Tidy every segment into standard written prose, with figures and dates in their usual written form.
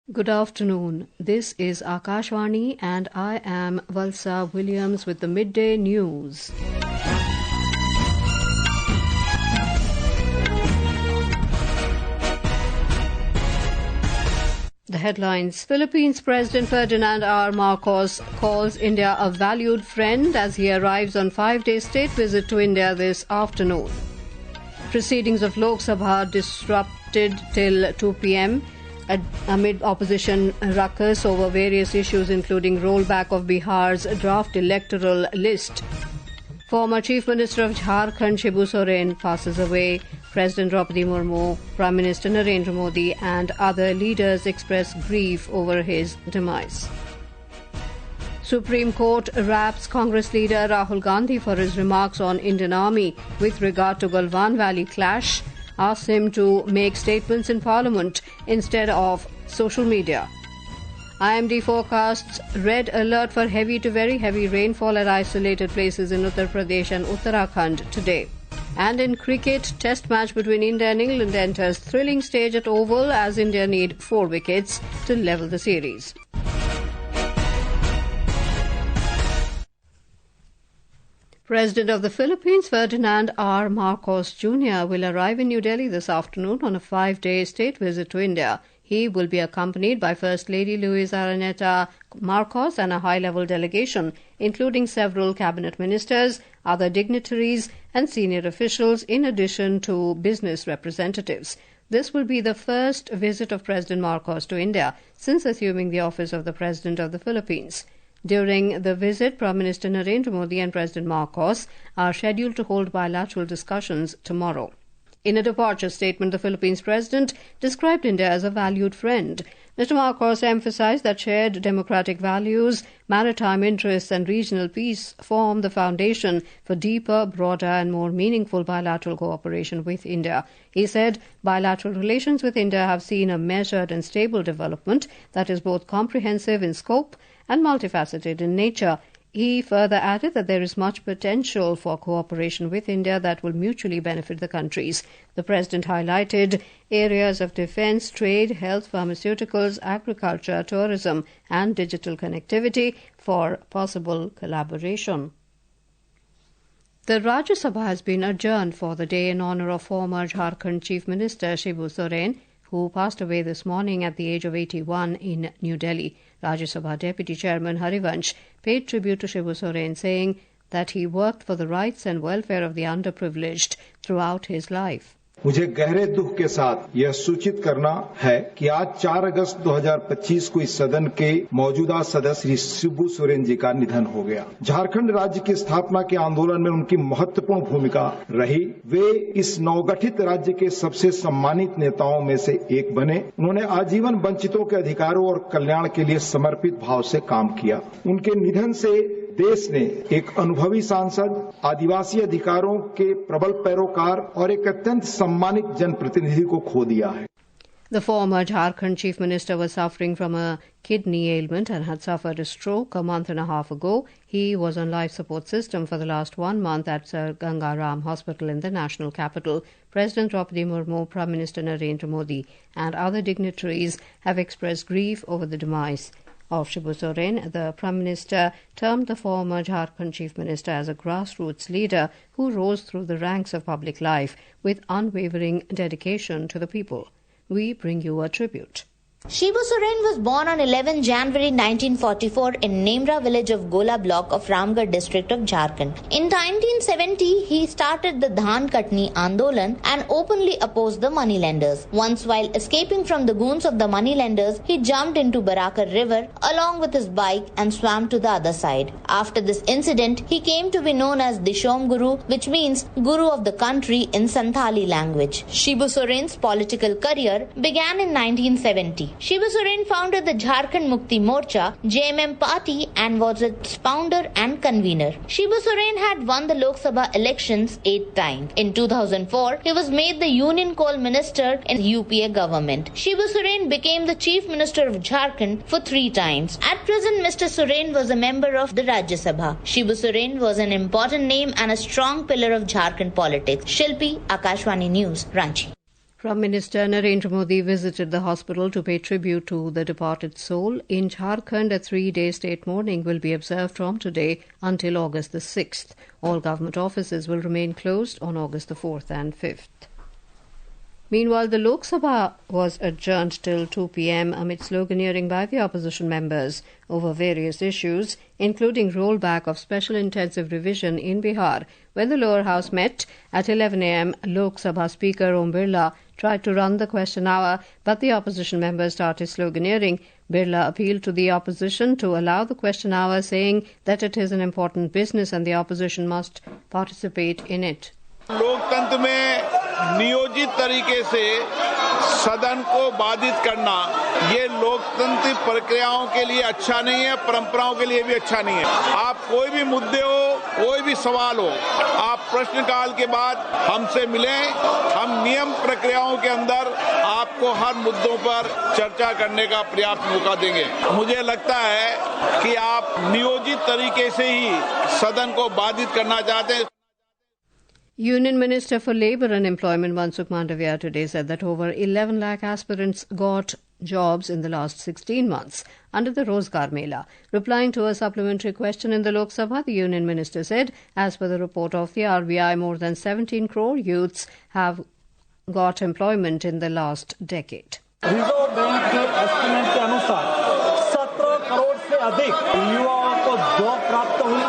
Good afternoon. This is Akashvani and I am Valsa Williams with the midday news. The headlines: Philippines President Ferdinand R calls India a valued friend as he arrives on 5-day state visit to India this afternoon. Proceedings of Lok Sabha disrupted till 2 p.m. amid opposition ruckus over various issues including rollback of Bihar's draft electoral list. Former Chief Minister of Jharkhand Shibu Soren passes away. President Droupadi Murmu, Prime Minister Narendra Modi and other leaders express grief over his demise. Supreme Court wraps Congress leader Rahul Gandhi for his remarks on Indian Army with regard to Galwan Valley clash. Asks him to make statements in Parliament instead of social media. IMD forecasts red alert for heavy to very heavy rainfall at isolated places in Uttar Pradesh and Uttarakhand today. And in cricket, test match between India and England enters thrilling stage at Oval as India need 4 wickets to level the series. President of the Philippines, Ferdinand R. Marcos Jr., will arrive in New Delhi this afternoon on a 5-day state visit to India. He will be accompanied by First Lady Luisa Araneta Marcos and a high-level delegation, including several cabinet ministers, other dignitaries and senior officials, in addition to business representatives. This will be the first visit of President Marcos to India since assuming the office of the President of the Philippines. During the visit, Prime Minister Narendra Modi and President Marcos are scheduled to hold bilateral discussions tomorrow. In a departure statement, the Philippines President described India as a valued friend. Mr. Marcos emphasized that shared democratic values, maritime interests and regional peace form the foundation for deeper, broader and more meaningful bilateral cooperation with India. He said bilateral relations with India have seen a measured and stable development that is both comprehensive in scope and multifaceted in nature. He further added that there is much potential for cooperation with India that will mutually benefit the countries. The President highlighted areas of defence, trade, health, pharmaceuticals, agriculture, tourism and digital connectivity for possible collaboration. The Rajya Sabha has been adjourned for the day in honour of former Jharkhand Chief Minister Shibu Soren, who passed away this morning at the age of 81 in New Delhi. Rajya Sabha Deputy Chairman Harivansh paid tribute to Shibu Soren, saying that he worked for the rights and welfare of the underprivileged throughout his life. मुझे गहरे दुख के साथ यह सूचित करना है कि आज 4 अगस्त 2025 को इस सदन के मौजूदा सदस्य श्री शिबू सोरेन जी का निधन हो गया। झारखंड राज्य की स्थापना के आंदोलन में उनकी महत्वपूर्ण भूमिका रही। वे इस नवगठित राज्य के सबसे सम्मानित नेताओं में से एक बने। उन्होंने आजीवन वंचितों के अधिकारों और कल्याण के लिए समर्पित भाव से काम किया। उनके निधन से देश ने एक अनुभवी सांसद, आदिवासी अधिकारों के प्रबल पैरोकार और एक अत्यंत सम्मानित जनप्रतिनिधि को खो दिया है। The former Jharkhand Chief Minister was suffering from a kidney ailment and had suffered a stroke a month and a half ago. He was on life support system for the last 1 month at Sir Gangaram Hospital in the national capital. President Droupadi Murmu, Prime Minister Narendra Modi and other dignitaries have expressed grief over the demise of Shibu Soren. The Prime Minister termed the former Jharkhand Chief Minister as a grassroots leader who rose through the ranks of public life with unwavering dedication to the people. We bring you a tribute. Shibu Soren was born on 11 January 1944 in Nemra village of Gola block of Ramgarh district of Jharkhand. In 1970, he started the Dhan Katni Andolan and openly opposed the moneylenders. Once while escaping from the goons of the moneylenders, he jumped into Barakar river along with his bike and swam to the other side. After this incident, he came to be known as Dishom Guru, which means Guru of the country in Santhali language. Shibu Soren's political career began in 1970. Shibu Soren founded the Jharkhand Mukti Morcha JMM party and was its founder and convener. Shibu Soren had won the Lok Sabha elections 8 times. In 2004, he was made the Union Coal Minister in UPA government. Shibu Soren became the Chief Minister of Jharkhand for 3 times. At present, Mr. Soren was a member of the Rajya Sabha. Shibu Soren was an important name and a strong pillar of Jharkhand politics. Shilpi, Akashvani News, Ranchi. Prime Minister Narendra Modi visited the hospital to pay tribute to the departed soul. In Jharkhand, a 3-day state mourning will be observed from today until August the 6th. All government offices will remain closed on August the 4th and 5th. Meanwhile, the Lok Sabha was adjourned till 2 p.m. amid sloganeering by the opposition members over various issues, including rollback of special intensive revision in Bihar. When the lower house met at 11 a.m., Lok Sabha Speaker Om Birla tried to run the question hour, but the opposition members started sloganeering. Birla appealed to the opposition to allow the question hour, saying that it is an important business and the opposition must participate in it. लोकतंत्र में नियोजित तरीके से सदन को बाधित करना ये लोकतांत्रिक प्रक्रियाओं के लिए अच्छा नहीं है, परंपराओं के लिए भी अच्छा नहीं है। आप कोई भी मुद्दे हो, कोई भी सवाल हो, आप प्रश्नकाल के बाद हमसे मिलें, हम नियम प्रक्रियाओं के अंदर आपको हर मुद्दों पर चर्चा करने का पर्याप्त मौका देंगे। मुझे लगता है कि आप नियोजित तरीके से ही सदन को बाधित करना चाहते हैं। Union Minister for Labour and Employment Mansukh Mandavia today said that over 11 lakh aspirants got jobs in the last 16 months under the Rozgar Mela. Replying to a supplementary question in the Lok Sabha, the Union Minister said, as per the report of the RBI, more than 17 crore youths have got employment in the last decade. Reserve bank के estimate के अनुसार 17 करोड़ से अधिक युवाओं को job प्राप्त हुई,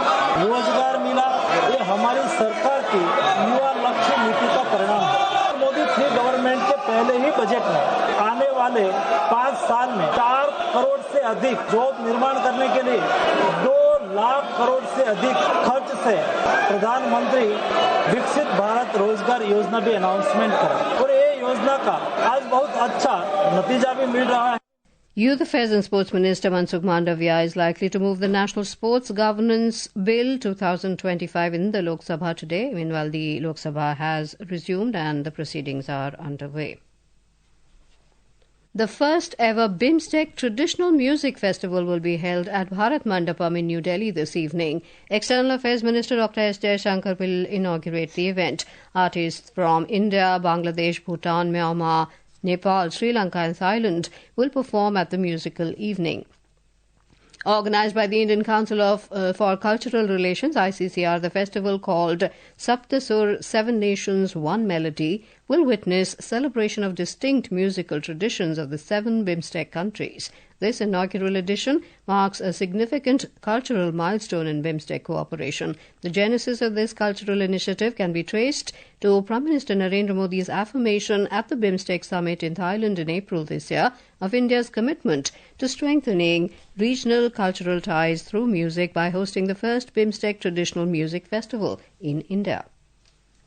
रोजगार मिला। ये हमारी सरकार की युवा लक्ष्य नीति का परिणाम है। मोदी 3 गवर्नमेंट के पहले ही बजट में आने वाले 5 साल में 4 करोड़ से अधिक जॉब निर्माण करने के लिए 2 लाख करोड़ से अधिक खर्च से प्रधानमंत्री विकसित भारत रोजगार योजना भी अनाउंसमेंट करा और ये योजना का आज बहुत अच्छा नतीजा भी मिल रहा है। Youth Affairs and Sports Minister Mansukh Mandavia is likely to move the National Sports Governance Bill 2025 in the Lok Sabha today. Meanwhile, the Lok Sabha has resumed and the proceedings are underway. The first ever BIMSTEC Traditional Music Festival will be held at Bharat Mandapam in New Delhi this evening. External Affairs Minister Dr. S. Jaishankar will inaugurate the event. Artists from India, Bangladesh, Bhutan, Myanmar, Nepal, Sri Lanka and Thailand will perform at the musical evening. Organised by the Indian Council for Cultural Relations, ICCR, the festival called Saptasur, 7 Nations, 1 Melody, will witness celebration of distinct musical traditions of the 7 BIMSTEC countries. This inaugural edition marks a significant cultural milestone in BIMSTEC cooperation. The genesis of this cultural initiative can be traced to Prime Minister Narendra Modi's affirmation at the BIMSTEC summit in Thailand in April this year of India's commitment to strengthening regional cultural ties through music by hosting the first BIMSTEC Traditional Music Festival in India.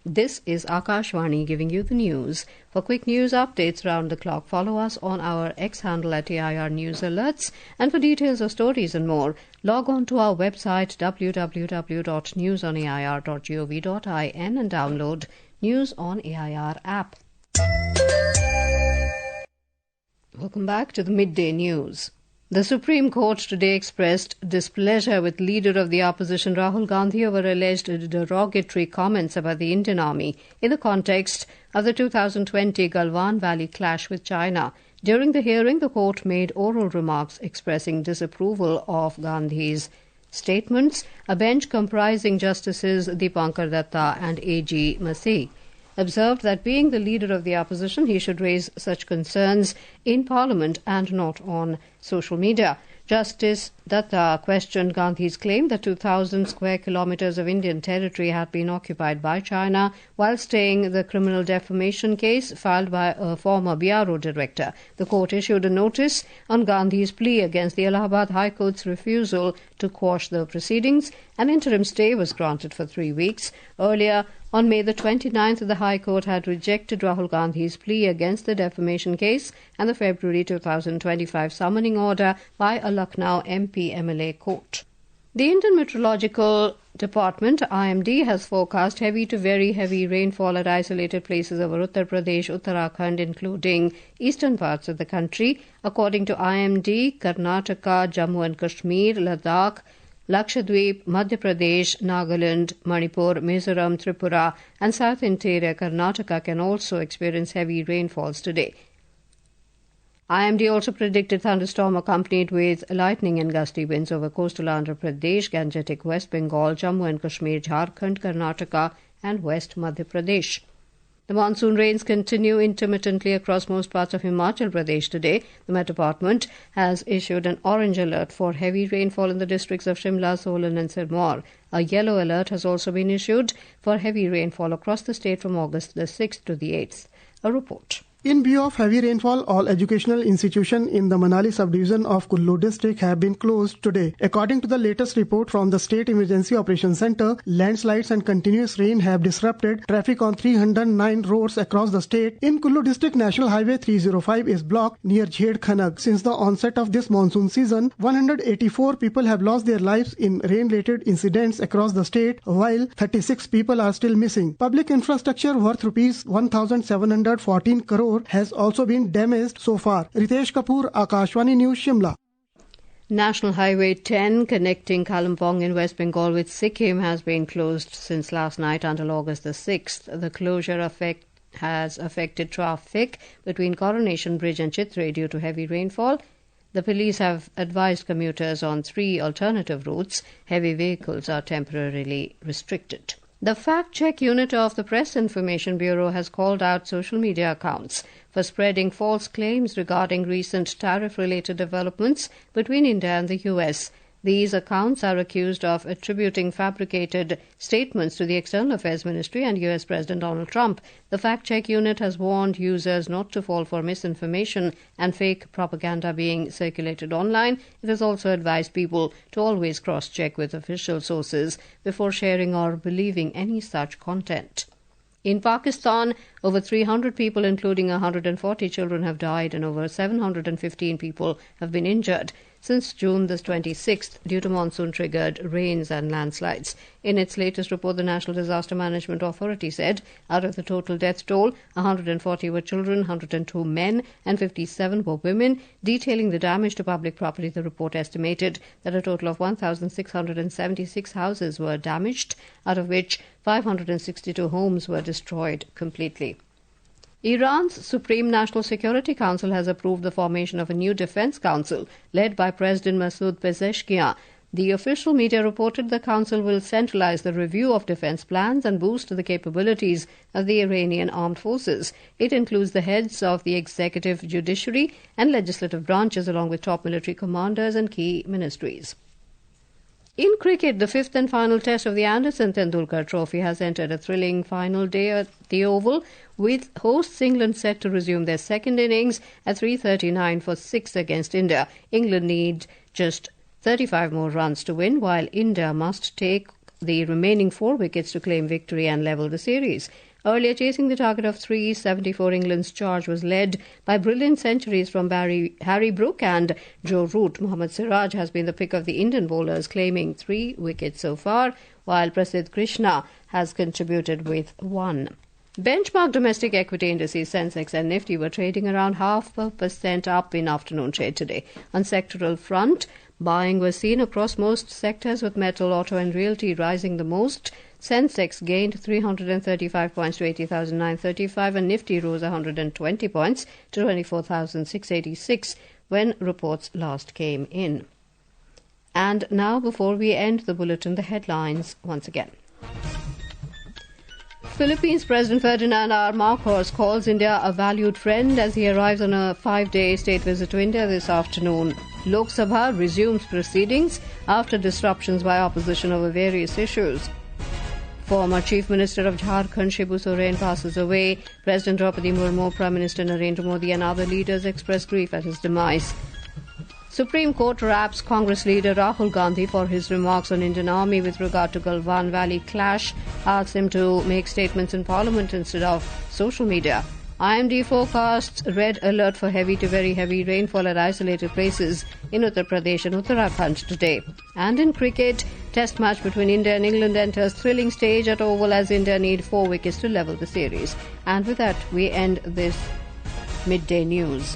This is Akashvani giving you the news. For quick news updates round the clock, follow us on our X handle at AIR News Alerts. And for details of stories and more, log on to our website www.newsonair.gov.in and download News on AIR app. Welcome back to the Midday News. The Supreme Court today expressed displeasure with leader of the opposition Rahul Gandhi over alleged derogatory comments about the Indian Army in the context of the 2020 Galwan Valley clash with China. During the hearing, the court made oral remarks expressing disapproval of Gandhi's statements. A bench comprising Justices Deepankar Datta and A.G. Masih observed that being the leader of the opposition, he should raise such concerns in Parliament and not on social media. Justice Datta questioned Gandhi's claim that 2,000 square kilometres of Indian territory had been occupied by China while staying the criminal defamation case filed by a former BRO director. The court issued a notice on Gandhi's plea against the Allahabad High Court's refusal to quash the proceedings. An interim stay was granted for 3 weeks. Earlier, on May the 29th, the High Court had rejected Rahul Gandhi's plea against the defamation case and the February 2025 summoning order by a Lucknow MP-MLA court. The Indian Meteorological Department, IMD, has forecast heavy to very heavy rainfall at isolated places over Uttar Pradesh, Uttarakhand, including eastern parts of the country. According to IMD, Karnataka, Jammu and Kashmir, Ladakh, Lakshadweep, Madhya Pradesh, Nagaland, Manipur, Mizoram, Tripura and south interior Karnataka can also experience heavy rainfalls today. IMD also predicted thunderstorm accompanied with lightning and gusty winds over coastal Andhra Pradesh, Gangetic West Bengal, Jammu and Kashmir, Jharkhand, Karnataka and West Madhya Pradesh. The monsoon rains continue intermittently across most parts of Himachal Pradesh today. The Met Department has issued an orange alert for heavy rainfall in the districts of Shimla, Solan and Sirmaur. A yellow alert has also been issued for heavy rainfall across the state from August the 6th to the 8th. A report. In view of heavy rainfall, all educational institutions in the Manali subdivision of Kullu district have been closed today. According to the latest report from the State Emergency Operations Center, landslides and continuous rain have disrupted traffic on 309 roads across the state. In Kullu district, National Highway 305 is blocked near Jhed Khanag. Since the onset of this monsoon season, 184 people have lost their lives in rain-related incidents across the state, while 36 people are still missing. Public infrastructure worth rupees 1,714 crore has also been damaged so far. Ritesh Kapoor, Akashvani News, Shimla. National Highway 10 connecting Kalimpong in West Bengal with Sikkim has been closed since last night until August the 6th. The closure has affected traffic between Coronation Bridge and Chitray due to heavy rainfall. The police have advised commuters on 3 alternative routes. Heavy vehicles are temporarily restricted. The fact-check unit of the Press Information Bureau has called out social media accounts for spreading false claims regarding recent tariff-related developments between India and the US. These accounts are accused of attributing fabricated statements to the External Affairs Ministry and US President Donald Trump. The fact-check unit has warned users not to fall for misinformation and fake propaganda being circulated online. It has also advised people to always cross-check with official sources before sharing or believing any such content. In Pakistan, over 300 people, including 140 children, have died and over 715 people have been injured since June the 26th due to monsoon-triggered rains and landslides. In its latest report, the National Disaster Management Authority said out of the total death toll, 140 were children, 102 men and 57 were women. Detailing the damage to public property, the report estimated that a total of 1,676 houses were damaged, out of which 562 homes were destroyed completely. Iran's Supreme National Security Council has approved the formation of a new defense council led by President Masoud Pezeshkian. The official media reported the council will centralize the review of defense plans and boost the capabilities of the Iranian armed forces. It includes the heads of the executive, judiciary and legislative branches along with top military commanders and key ministries. In cricket, the 5th and final test of the Anderson Tendulkar Trophy has entered a thrilling final day at the Oval, with hosts England set to resume their second innings at 3:39 for 6 against India. England need just 35 more runs to win, while India must take the remaining 4 wickets to claim victory and level the series. Earlier, chasing the target of 374, England's charge was led by brilliant centuries from Harry Brook and Joe Root. Mohammad Siraj has been the pick of the Indian bowlers, claiming 3 wickets so far, while Prasidh Krishna has contributed with 1. Benchmark domestic equity indices Sensex and Nifty were trading around 0.5% up in afternoon trade today. On sectoral front, buying was seen across most sectors, with metal, auto and realty rising the most. Sensex gained 335 points to 80,935 and Nifty rose 120 points to 24,686 when reports last came in. And now, before we end the bulletin, the headlines once again. Philippines President Ferdinand R calls India a valued friend as he arrives on a 5-day state visit to India this afternoon. Lok Sabha resumes proceedings after disruptions by opposition over various issues. Former Chief Minister of Jharkhand Shibu Soren passes away. President Droupadi Murmu, Prime Minister Narendra Modi and other leaders express grief at his demise. Supreme Court wraps Congress leader Rahul Gandhi for his remarks on Indian Army with regard to Galwan Valley clash, asks him to make statements in Parliament instead of social media. IMD forecasts red alert for heavy to very heavy rainfall at isolated places in Uttar Pradesh and Uttarakhand today. And in cricket, test match between India and England enters thrilling stage at Oval as India need 4 wickets to level the series. And with that, we end this midday news.